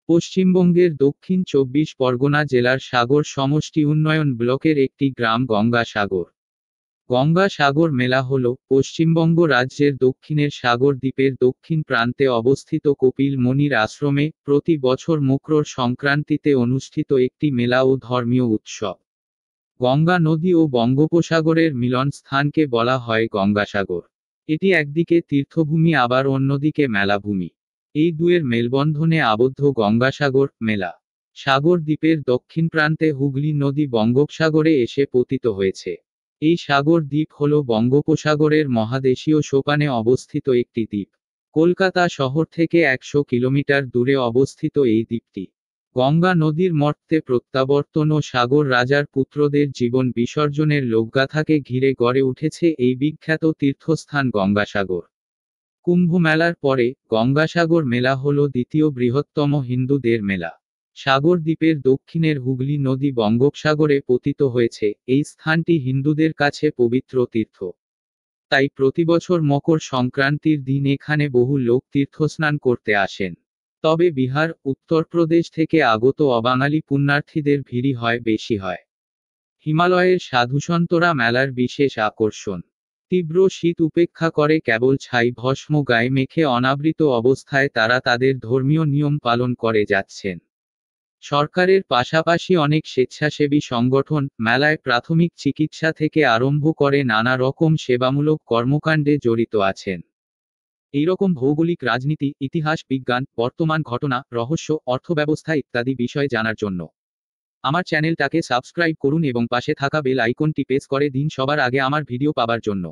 পশ্চিমবঙ্গের দক্ষিণ ২৪ পরগনা জেলার সাগর সমষ্টি উন্নয়ন ব্লকের একটি গ্রাম গঙ্গাসাগর। গঙ্গাসাগর মেলা হল পশ্চিমবঙ্গ রাজ্যের দক্ষিণের সাগর দ্বীপের দক্ষিণ প্রান্তে অবস্থিত কপিল মুনির আশ্রমে প্রতি বছর মকর সংক্রান্তিতে অনুষ্ঠিত একটি মেলা ও ধর্মীয় উৎসব। গঙ্গা নদী ও বঙ্গোপসাগরের মিলন স্থানকে বলা হয় গঙ্গাসাগর। এটি একদিকে তীর্থভূমি আবার অন্যদিকে মেলাভূমি। এই দুয়ের মেলবন্ধনে আবদ্ধ গঙ্গাসাগর মেলা। সাগর দ্বীপের দক্ষিণ প্রান্তে হুগলি নদী বঙ্গোপসাগরে এসে পতিত হয়েছে। এই সাগর দ্বীপ হল বঙ্গোপসাগরের মহাদেশীয় সোপানে অবস্থিত একটি দ্বীপ। কলকাতা শহর থেকে ১০০ কিলোমিটার দূরে অবস্থিত এই দ্বীপটি গঙ্গা নদীর মর্ত্যে প্রত্যাবর্তন ও সাগর রাজার পুত্রদের জীবন বিসর্জনের লোকগাথাকে ঘিরে গড়ে উঠেছে এই বিখ্যাত তীর্থস্থান গঙ্গাসাগর। কুম্ভ মেলার পরে গঙ্গাসাগর মেলা হল দ্বিতীয় বৃহত্তম হিন্দুদের মেলা। সাগর দ্বীপের দক্ষিণের হুগলি নদী বঙ্গোপসাগরে পতিত হয়েছে। এই স্থানটি হিন্দুদের কাছে পবিত্র তীর্থ। তাই প্রতিবছর মকর সংক্রান্তির দিন এখানে বহু লোক তীর্থস্নান করতে আসেন। তবে বিহার, উত্তরপ্রদেশ থেকে আগত অবাঙালি পুণ্যার্থীদের ভিড়ই বেশি হয়। হিমালয়ের সাধুসন্তরা মেলার বিশেষ আকর্ষণ। তীব্র শীত উপেক্ষা করে কেবল ছাই ভস্ম গায়ে মেখে অনাবৃত অবস্থায় তারা তাদের ধর্মীয় নিয়ম পালন করে যাচ্ছেন। সরকারের পাশাপাশি অনেক স্বেচ্ছাসেবী সংগঠন মেলায় প্রাথমিক চিকিৎসা থেকে আরম্ভ করে নানা রকম সেবামূলক কর্মকাণ্ডে জড়িত আছেন। এইরকম ভৌগোলিক, রাজনীতি, ইতিহাস, বিজ্ঞান, বর্তমান ঘটনা, রহস্য, অর্থব্যবস্থা ইত্যাদি বিষয় জানার জন্য আমার চ্যানেলটাকে সাবস্ক্রাইব করুন এবং পাশে থাকা বেল আইকনটি প্রেস করে দিন সবার আগে আমার ভিডিও পাবার জন্য।